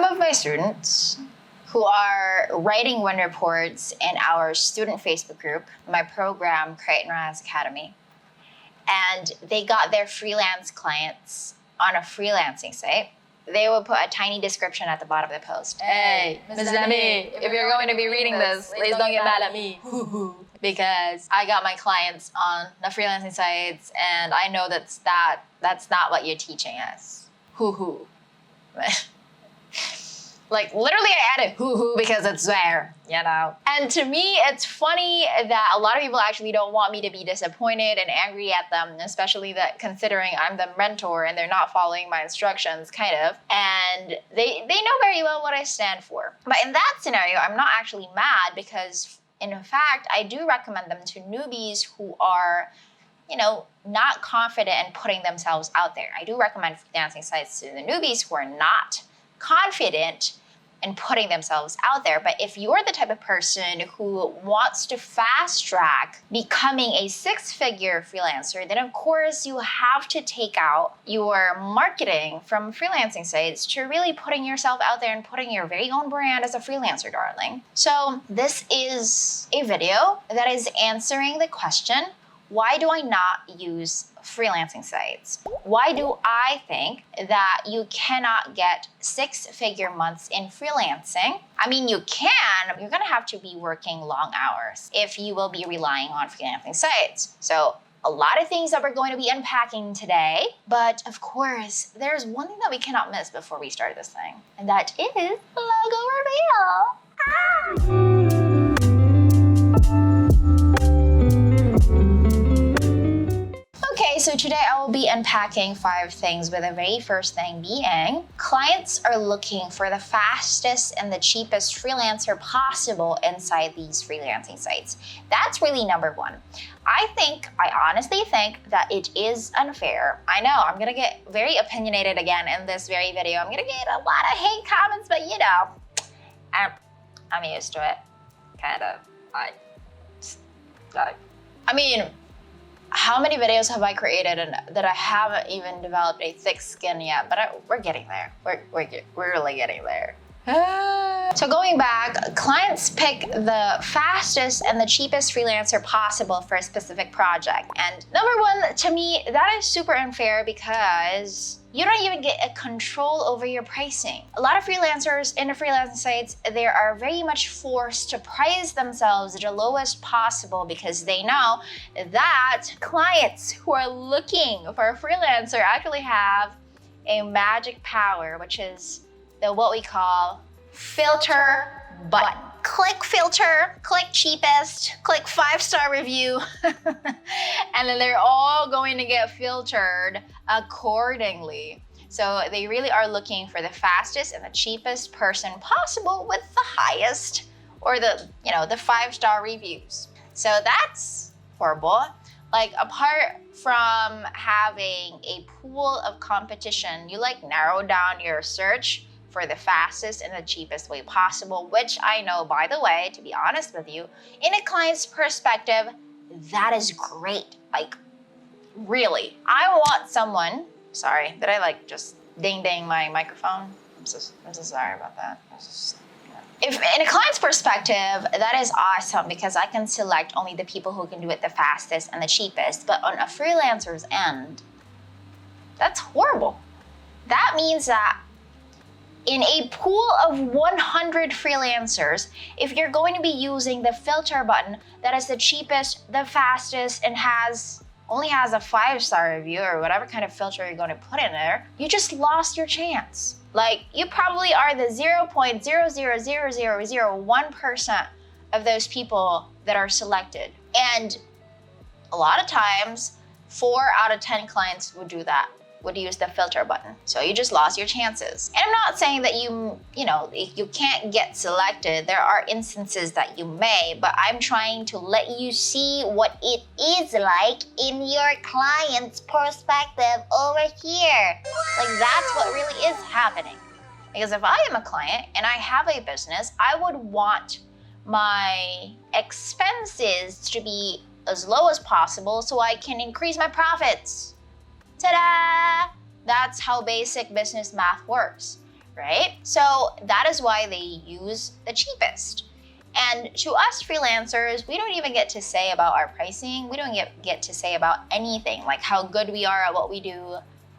some of my students who are writing win reports in our student Facebook group, my program, Create and Rise Academy, and they got their freelance clients on a freelancing site, they will put a tiny description at the bottom of the post. Hey, Ms. Demi, if you're going to be reading this, please don't get mad at me. Because I got my clients on the freelancing sites and I know that's not what you're teaching us. Like literally I added hoo-hoo because it's there, you know? And to me, it's funny that a lot of people actually don't want me to be disappointed and angry at them, especially that considering I'm the mentor and they're not following my instructions, kind of. And they know very well what I stand for. But in that scenario, I'm not actually mad because in fact, I do recommend them to newbies who are, you know, not confident in putting themselves out there. I do recommend freelancing sites to the newbies who are not confident in putting themselves out there. But if you're the type of person who wants to fast track becoming a six-figure freelancer, then of course you have to take out your marketing from freelancing sites to really putting yourself out there and putting your very own brand as a freelancer, darling. So this is a video that is answering the question, why do I not use freelancing sites? Why do I think that you cannot get six-figure months in freelancing? I mean, you can, you're gonna have to be working long hours if you will be relying on freelancing sites. So a lot of things that we're going to be unpacking today, but of course, there's one thing that we cannot miss before we start this thing, and that is logo reveal. Okay, so today I will be unpacking 5 things, with the very first thing being clients are looking for the fastest and the cheapest freelancer possible inside these freelancing sites. That's really number one. I honestly think that it is unfair. I know I'm gonna get very opinionated again in this very video. I'm gonna get a lot of hate comments, but you know, I'm used to it, kind of. I mean, how many videos have I created and that I haven't even developed a thick skin yet? But we're getting there. We're really getting there. So going back, clients pick the fastest and the cheapest freelancer possible for a specific project. And number one, to me, that is super unfair because you don't even get a control over your pricing. A lot of freelancers in the freelancing sites, they are very much forced to price themselves at the lowest possible because they know that clients who are looking for a freelancer actually have a magic power, which is what we call filter button. Click filter, click cheapest, click 5-star review, and then they're all going to get filtered accordingly. So they really are looking for the fastest and the cheapest person possible with the highest or the 5-star reviews. So that's horrible. Like, apart from having a pool of competition, you narrow down your search for the fastest and the cheapest way possible, which I know, by the way, to be honest with you, in a client's perspective, that is great. Really. I want someone, sorry, did I just ding my microphone? I'm so sorry about that. If in a client's perspective, that is awesome because I can select only the people who can do it the fastest and the cheapest. But on a freelancer's end, that's horrible. That means that in a pool of 100 freelancers, if you're going to be using the filter button that is the cheapest, the fastest, and only has a 5-star review or whatever kind of filter you're going to put in there, you just lost your chance. You probably are the 0.00001% of those people that are selected. And a lot of times, 4 out of 10 clients would do that, would use the filter button. So you just lost your chances. And I'm not saying that you can't get selected. There are instances that you may, but I'm trying to let you see what it is like in your client's perspective over here. That's what really is happening. Because if I am a client and I have a business, I would want my expenses to be as low as possible so I can increase my profits. Ta-da! That's how basic business math works. right? So that is why they use the cheapest. And to us freelancers, we don't even get to say about our pricing. We don't get to say about anything, like how good we are at what we do,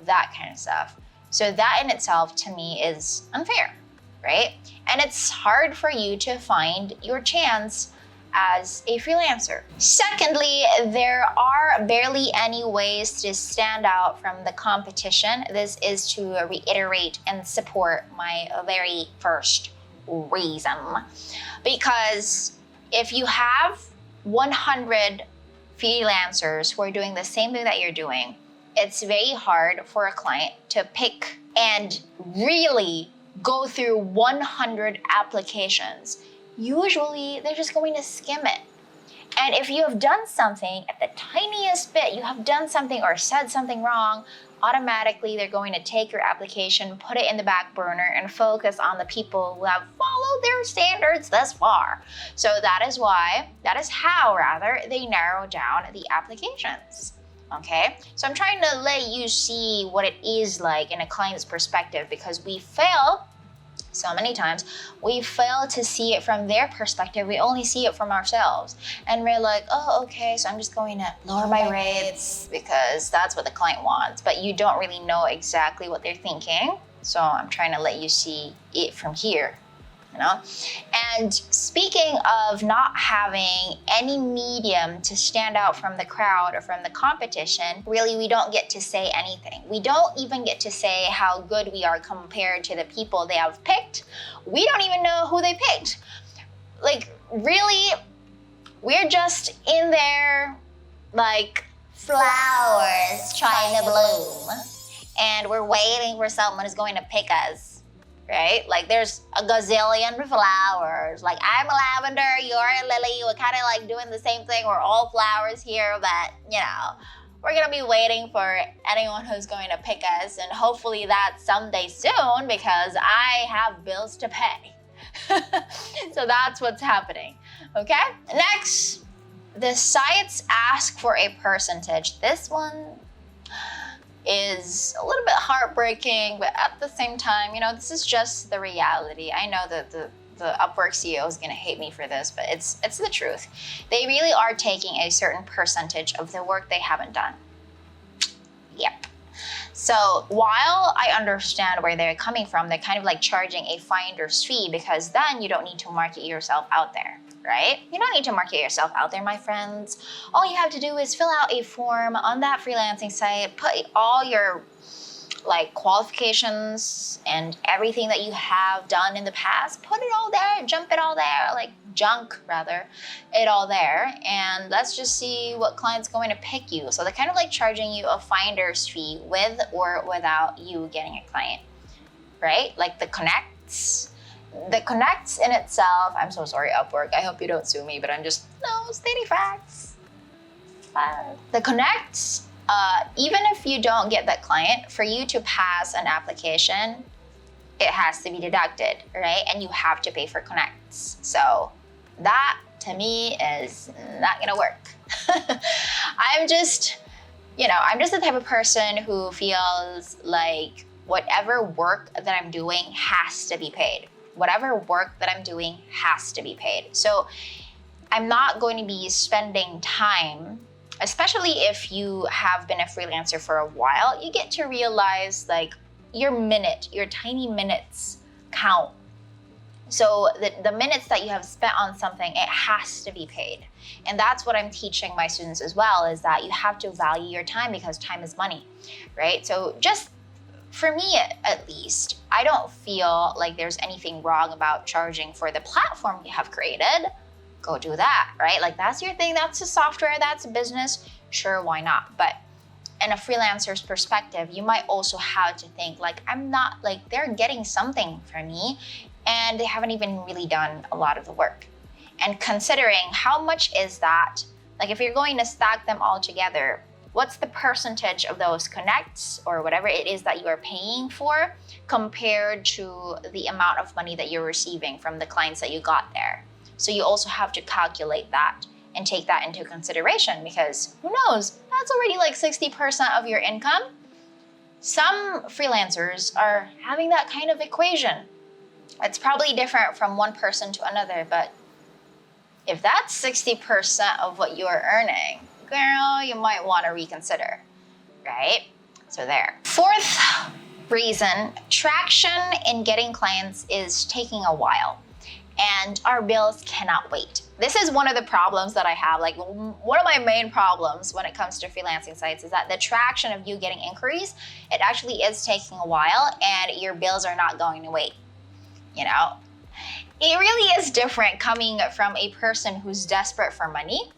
that kind of stuff. So that in itself to me is unfair, right? And it's hard for you to find your chance as a freelancer. Secondly, there are barely any ways to stand out from the competition. This is to reiterate and support my very first reason. Because if you have 100 freelancers who are doing the same thing that you're doing, it's very hard for a client to pick and really go through 100 applications. Usually, they're just going to skim it. And if you have done something at the tiniest bit, you have done something or said something wrong, automatically they're going to take your application, put it in the back burner, and focus on the people who have followed their standards thus far. So that is how they narrow down the applications. Okay, so I'm trying to let you see what it is like in a client's perspective, because we fail so many times. We fail to see it from their perspective. We only see it from ourselves. And we're like, oh, okay, so I'm just going to lower my rates because that's what the client wants. But you don't really know exactly what they're thinking. So I'm trying to let you see it from here. You know? And speaking of not having any medium to stand out from the crowd or from the competition, really we don't get to say anything. We don't even get to say how good we are compared to the people they have picked. We don't even know who they picked. Like, really, we're just in there like flowers trying to bloom. And we're waiting for someone who's going to pick us. Right? Like there's a gazillion flowers. Like I'm a lavender, you're a lily. We're kind of like doing the same thing. We're all flowers here, but you know, we're gonna be waiting for anyone who's going to pick us, and hopefully that's someday soon because I have bills to pay. So that's what's happening. Okay? Next, the sites ask for a percentage. This one is a little bit heartbreaking, but at the same time, you know, this is just the reality. I know that the Upwork CEO is gonna hate me for this, but it's the truth. They really are taking a certain percentage of the work they haven't done. Yep. So while I understand where they're coming from, they're kind of like charging a finder's fee because then you don't need to market yourself out there. Right? You don't need to market yourself out there, my friends. All you have to do is fill out a form on that freelancing site, put all your like qualifications and everything that you have done in the past, put it all there, junk it all there, and let's just see what client's going to pick you. So they're kind of like charging you a finder's fee with or without you getting a client, right? Like the connects. The connects in itself, I'm so sorry, Upwork. I hope you don't sue me, but I'm just, no, stating facts. The connects, even if you don't get that client, for you to pass an application, it has to be deducted, right? And you have to pay for connects. So that, to me, is not gonna work. I'm just the type of person who feels like whatever work that I'm doing has to be paid. Whatever work that I'm doing has to be paid. So I'm not going to be spending time, especially if you have been a freelancer for a while, you get to realize like your tiny minutes count. So the minutes that you have spent on something, it has to be paid. And that's what I'm teaching my students as well, is that you have to value your time because time is money, right? So just for me, at least, I don't feel like there's anything wrong about charging for the platform you have created. Go do that, right? Like that's your thing, that's a software, that's a business. Sure, why not? But in a freelancer's perspective, you might also have to think like, they're getting something from me and they haven't even really done a lot of the work. And considering how much is that, like if you're going to stack them all together, what's the percentage of those connects or whatever it is that you are paying for compared to the amount of money that you're receiving from the clients that you got there? So you also have to calculate that and take that into consideration because who knows, that's already like 60% of your income. Some freelancers are having that kind of equation. It's probably different from one person to another, but if that's 60% of what you're earning, girl, you might want to reconsider, right? So there. Fourth reason, traction in getting clients is taking a while, and our bills cannot wait. This is one of the problems that I have. Like, one of my main problems when it comes to freelancing sites is that the traction of you getting inquiries, it actually is taking a while, and your bills are not going to wait. You know, it really is different coming from a person who's desperate for money,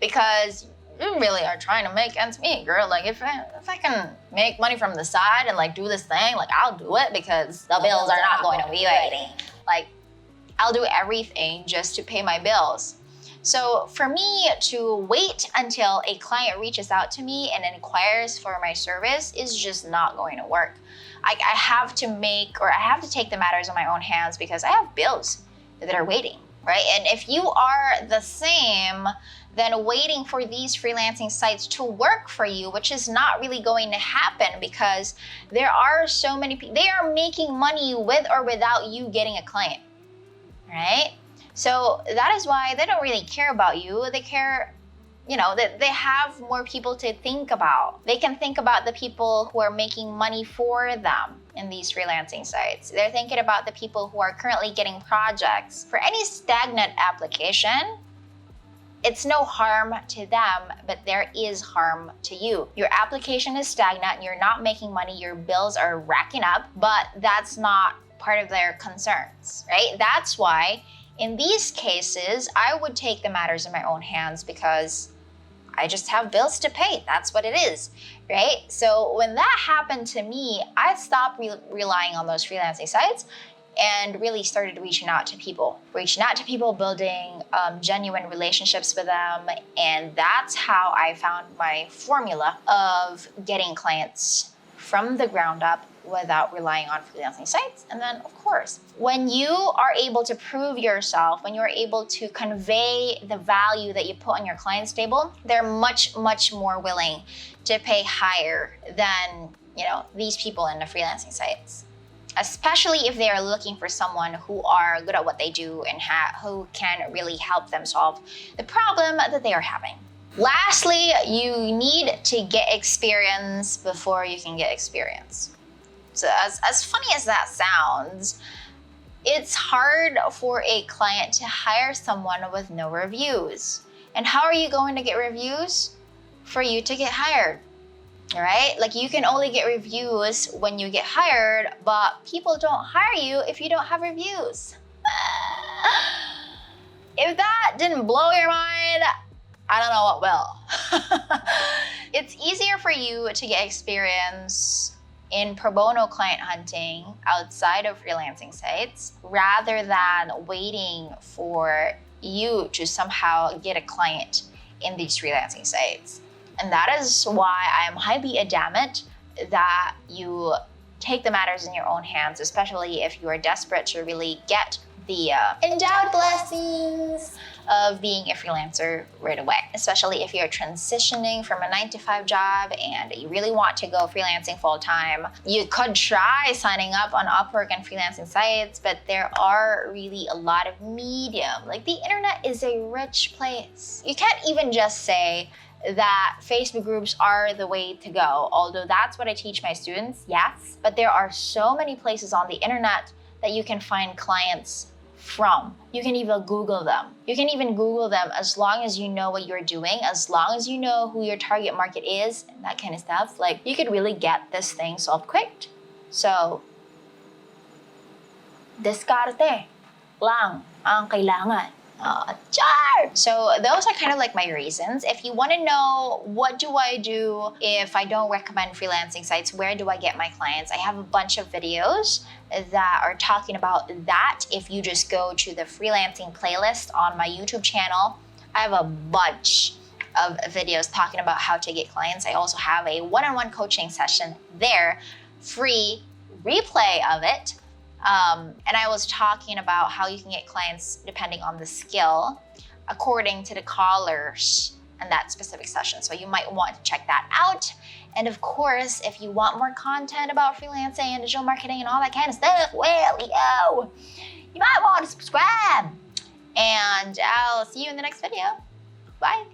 because you really are trying to make ends meet, girl. Like, if I can make money from the side and like do this thing, like, I'll do it, because the bills are not going to be waiting. Like, I'll do everything just to pay my bills. So for me to wait until a client reaches out to me and inquires for my service is just not going to work. I have to take the matters in my own hands, because I have bills that are waiting, right? And if you are the same, then waiting for these freelancing sites to work for you, which is not really going to happen, because there are so many people, they are making money with or without you getting a client, right? So that is why they don't really care about you. They care, that they have more people to think about. They can think about the people who are making money for them in these freelancing sites. They're thinking about the people who are currently getting projects. For any stagnant application, it's no harm to them, but there is harm to you. Your application is stagnant, you're not making money, your bills are racking up, but that's not part of their concerns, right? That's why in these cases, I would take the matters in my own hands, because I just have bills to pay. That's what it is, right? So when that happened to me, I stopped relying on those freelancing sites and really started reaching out to people, building genuine relationships with them. And that's how I found my formula of getting clients from the ground up without relying on freelancing sites. And then, of course, when you are able to prove yourself, when you're able to convey the value that you put on your client's table, they're much, much more willing to pay higher than, these people in the freelancing sites. Especially if they are looking for someone who are good at what they do and who can really help them solve the problem that they are having. Lastly, you need to get experience before you can get experience. So as funny as that sounds, it's hard for a client to hire someone with no reviews. And how are you going to get reviews? For you to get hired, right? Like, you can only get reviews when you get hired, but people don't hire you if you don't have reviews. If that didn't blow your mind, I don't know what will. It's easier for you to get experience in pro bono client hunting outside of freelancing sites, rather than waiting for you to somehow get a client in these freelancing sites. And that is why I am highly adamant that you take the matters in your own hands, especially if you are desperate to really get the endowed blessings of being a freelancer right away, especially if you're transitioning from a 9-to-5 job and you really want to go freelancing full time. You could try signing up on Upwork and freelancing sites, but there are really a lot of medium. Like, the internet is a rich place. You can't even just say that Facebook groups are the way to go, although that's what I teach my students, yes, but there are so many places on the internet that you can find clients from. You can even Google them. As long as you know what you're doing, as long as you know who your target market is and that kind of stuff. Like, you could really get this thing solved quick. So, diskarte lang ang kailangan. So those are kind of like my reasons. If you want to know what do I do if I don't recommend freelancing sites, where do I get my clients, I have a bunch of videos that are talking about that. If you just go to the freelancing playlist on my YouTube channel, I have a bunch of videos talking about how to get clients. I also have a one-on-one coaching session there, free replay of it. And I was talking about how you can get clients depending on the skill according to the callers in that specific session. So you might want to check that out. And of course, if you want more content about freelancing and digital marketing and all that kind of stuff, well, you might want to subscribe. And I'll see you in the next video. Bye.